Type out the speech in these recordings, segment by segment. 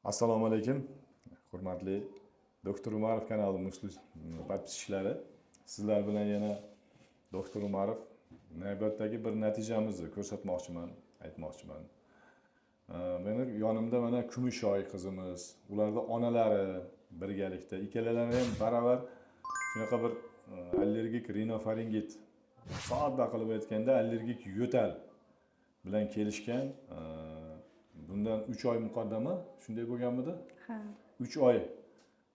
Assalomu alaykum. Hurmatli Doktor Umarov kanali podpischilari. Sizlar bilan yana Doktor Umarov navbatdagi bir natijamizni ko'rsatmoqchiman, aytmoqchiman. Meni yonimda mana Kumushoy qizimiz, ularda onalari birgalikda, ikkalalari ham baravar shunaqa bir allergik rinofaringit, sodda qilib aytganda allergik yo'tal bilan kelishgan. Bundan 3 oy muqaddama shunday bo'lganmidi? Ha. 3 oy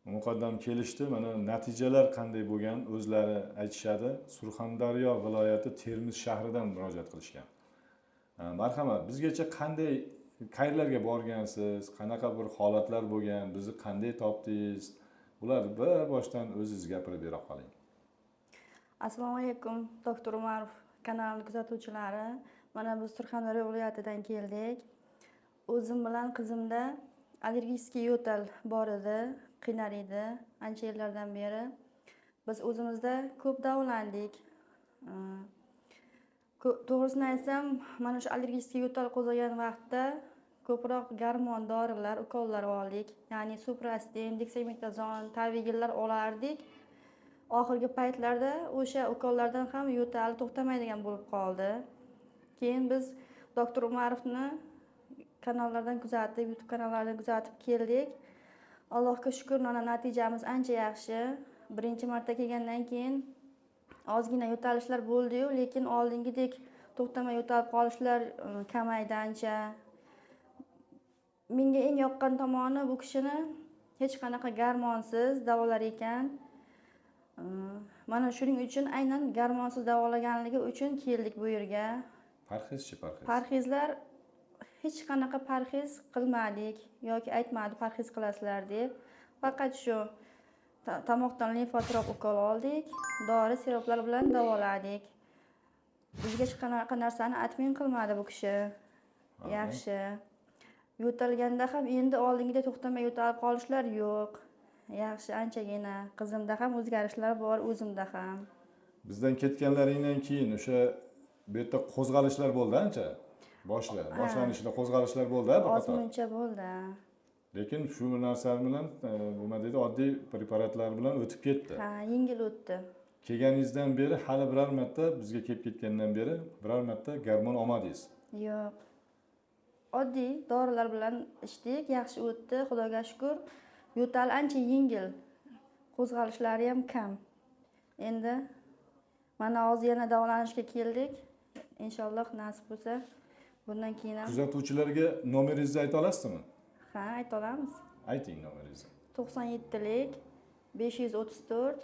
muqaddam kelishdi. Mana natijalar qanday bo'lgan o'zlari aytishadi. Surxondaryo viloyati Termiz shahridan murojaat qilishgan. Marhamat, bizgacha qanday qayerlarga borgansiz? Qanaqa bir holatlar bo'lgan? Bizni qanday topdingiz? Bular bir boshdan o'zingiz gapirib bera qoling. Assalomu alaykum, Doktor Umarov kanali kuzatuvchilari. Mana biz Surxondaryo viloyatidan keldik. O'zim bilan qizimda allergik yo'tal bor edi, qiynar edi ancha yillardan beri. Biz o'zimizda ko'p davolandik. To'g'risini aytsam, mana shu allergik yo'tal qo'zg'agan vaqtda ko'proq gormon dorilar, ukollar oldik. Ya'ni Suprastin, Dexametazon, Tavigillar olardik. Oxirgi paytlarda o'sha ukollardan ham yo'tal to'xtamaydigan bo'lib qoldi. Keyin biz Doktor Umarovni kanallardan kuzatib, YouTube kanallaridan kuzatib keldik. Allohga shukr, mana natijamiz ancha yaxshi. Birinchi marta kelgandan keyin ozgina yo'talishlar bo'ldi-yu, lekin oldingidek to'xtamay yo'talib qolishlar kamaydi ancha. Menga eng yoqqan tomoni bu kishini hech qanaqa gormonsiz davolar ekan. Mana shuning uchun aynan gormonsiz davolaganligi uchun keldik bu yerga. Parhezchi parhez. Parhezlar hech qanaqa parhez qilmadik yoki aytmadi parhez qilasizlar deb. Faqat shu tomoqdan limfotrop ukol oldik, dori siruplar bilan davoladik. Bizga hech qanaqa narsani atmin qilmadi bu kishi. Yaxshi. Yo'talganda ham endi oldingida to'xtamay yo'talib qolishlar yo'q. Yaxshi, anchagina. Qizimda ham o'zgarishlar bor, o'zimda ham. Bizdan ketganlaringdan keyin o'sha bu yerda qo'zg'alishlar bo'ldi ancha. Boshlanishida qo'zg'alishlar bo'ldi, bir qator. Ozmuncha bo'ldi. Lekin shu narsalar bilan nima deydi, oddiy preparatlar bilan o'tib ketdi. Ha, yengil o'tdi. Kelganingizdan beri hali biror marta bizga kelib ketgandan beri biror marta gormon olmadingiz? Yo'q. Oddiy dorilar bilan ichdik, yaxshi o'tdi, Xudoga shukr. Yo'tal ancha yengil. Qo'zg'alishlari ham kam. Endi mana hozir yana davolanishga keldik. Inshaalloh nasib bo'lsa, bundan keyin ham Kuzatuvchilarga nomeringizni ayta olasizmi? ha, ayta olamiz. Ayting nomeringizni. 97lik 534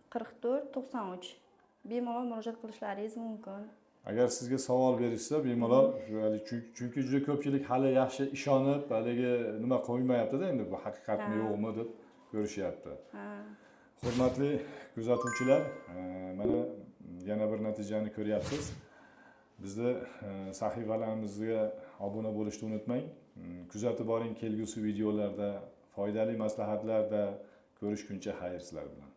44 93. Bemalol murojaat qilishlaringiz mumkin. Agar sizga savol berishsa, bemalol, chunki juda ko'pchilik hali yaxshi ishonib, haligi nima qo'ymayapti-da, endi bu haqiqatmi yo'qmi deb ko'rishyapti. Hurmatli kuzatuvchilar, mana yana bir natijani ko'ryapsiz. Bizni sahifalarimizga obuna bo'lishni unutmang. Kuzatib boring kelgusi videolarda, foydali maslahatlarda ko'rishguncha xayr sizlar bilan.